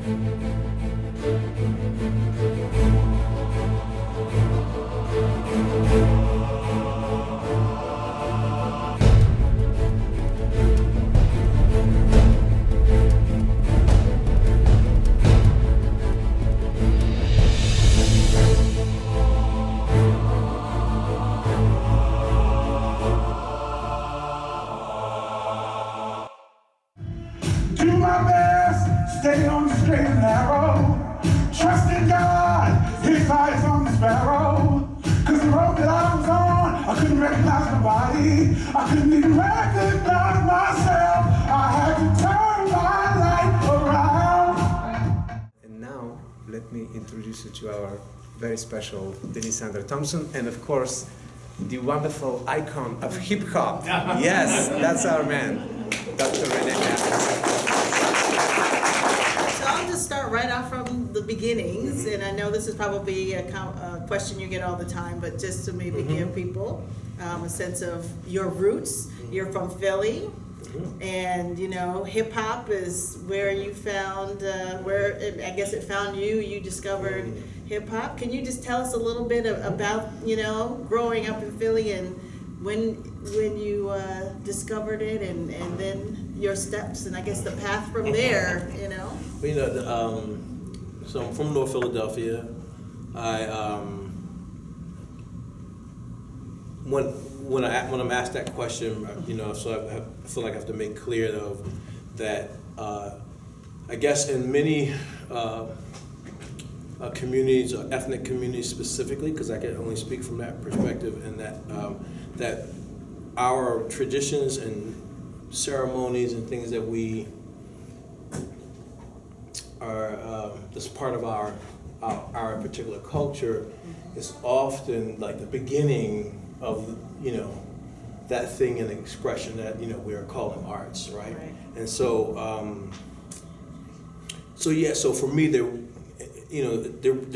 Do my best, stay on the straight and narrow. Trust in God, His eyes on the sparrow. Cause the road that I was on, I couldn't recognize nobody. I couldn't even recognize myself. I had to turn my life around. And now, let me introduce you to our very special Denise Saunders Thompson, and of course, the wonderful icon of hip hop. Yes, that's our man, Dr. Rennie Harris. So I'll just start right off from the beginnings, and I know this is probably a question you get all the time, but just to maybe give people a sense of your roots. You're from Philly, and you know hip hop is where you found, I guess it found you. You discovered hip hop. Can you just tell us a little bit about growing up in Philly and when you discovered it, and then your steps, and I guess the path from there, Well, so I'm from North Philadelphia. When I'm asked that question, so I feel like I have to make clear that I guess in many communities, or ethnic communities specifically, because I can only speak from that perspective, and that our traditions and ceremonies and things that we are that's part of our particular culture is often like the beginning of that thing and expression that we are calling arts, right? And so so for me there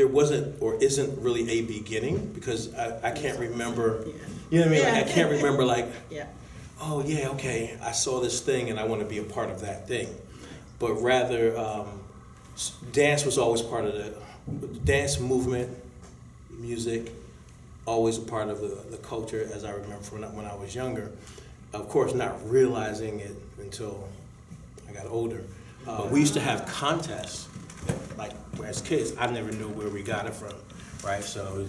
wasn't or isn't really a beginning, because I can't remember, I can't remember like, oh yeah, okay, I saw this thing and I want to be a part of that thing. But rather, dance was always part of the dance movement, music, always a part of the culture, as I remember from when I was younger. Of course, not realizing it until I got older. But we used to have contests, like as kids. I never knew where we got it from, right? So.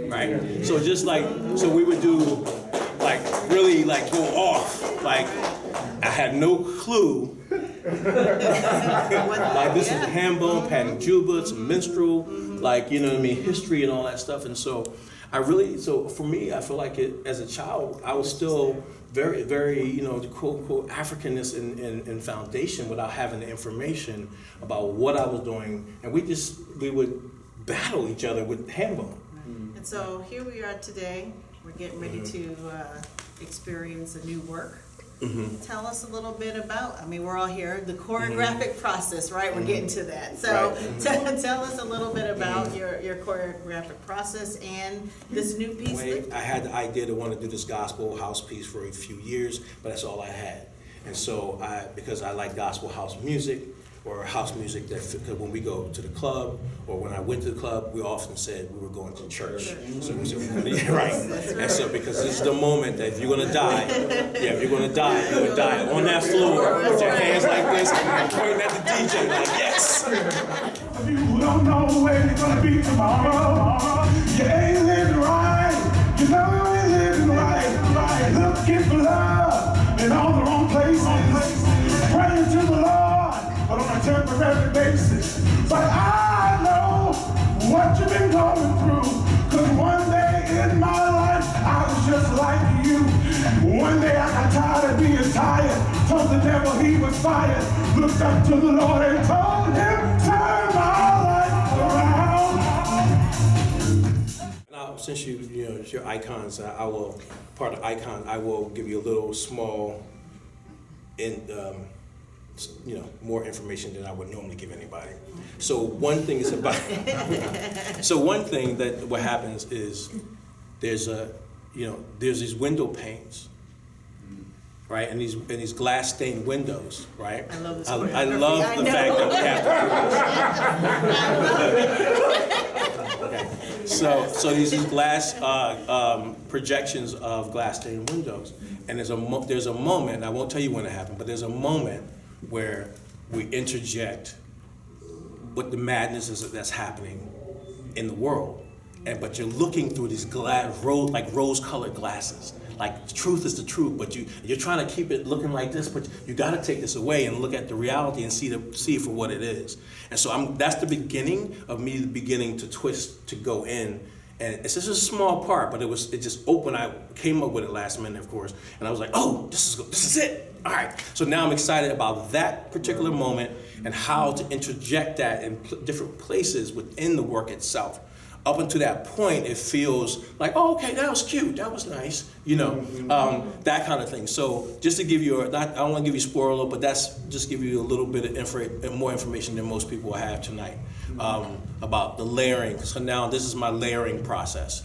Right? So just like, so we would do, like, really, like, go off. Like, I had no clue. Like, this is ham-bone, patting juba, some minstrel, like, history and all that stuff. And so so for me, I feel like as a child, I was still very, very, the quote-unquote Africanness in foundation without having the information about what I was doing. And we would battle each other with ham-bone. And so here we are today. We're getting ready to experience a new work. Tell us a little bit about, we're all here, the choreographic process, right? We're getting to that. So tell us a little bit about your choreographic process and this new piece. I had the idea to want to do this gospel house piece for a few years, but that's all I had. And so because I like gospel house music, or house music, that when we go to the club, or when I went to the club, we often said we were going to church. So we said, right. And so because this is the moment that if you're gonna die, if you're gonna die, you would die on that floor with your hands like this and pointing at the DJ like, yes. You don't know where you're gonna be tomorrow. You ain't living right. You know you ain't living right. Looking for love in all the wrong places. Praying to the Lord, but on a temporary basis. But I know what you've been going through. Cause one day in my life, I was just like you. One day I got tired of being tired. Told the devil he was fired. Looked up to the Lord and told him, turn my life around. Now, since it's your icons, I will, part of icon, I will give you a little small more information than I would normally give anybody. So one thing is about, so one thing that what happens is there's these window panes, right? And these glass stained windows, right? I love this. I love the fact that we have to do this. Okay. So these glass projections of glass stained windows, and there's a moment, and I won't tell you when it happened, but there's a moment where we interject what the madness is that's happening in the world, but you're looking through these rose-colored glasses. Like, the truth is the truth, but you're trying to keep it looking like this, but you got to take this away and look at the reality and see it for what it is. And so that's the beginning of me beginning to twist, to go in. And it's just a small part, but it just opened. I came up with it last minute, of course, and I was like, oh, this is it. All right. So now I'm excited about that particular moment and how to interject that in different places within the work itself. Up until that point, it feels like, oh, okay, that was cute, that was nice, that kind of thing. So just to give you, I don't want to give you a spoiler, but that's just give you a little bit of more information than most people have tonight about the layering. So now this is my layering process.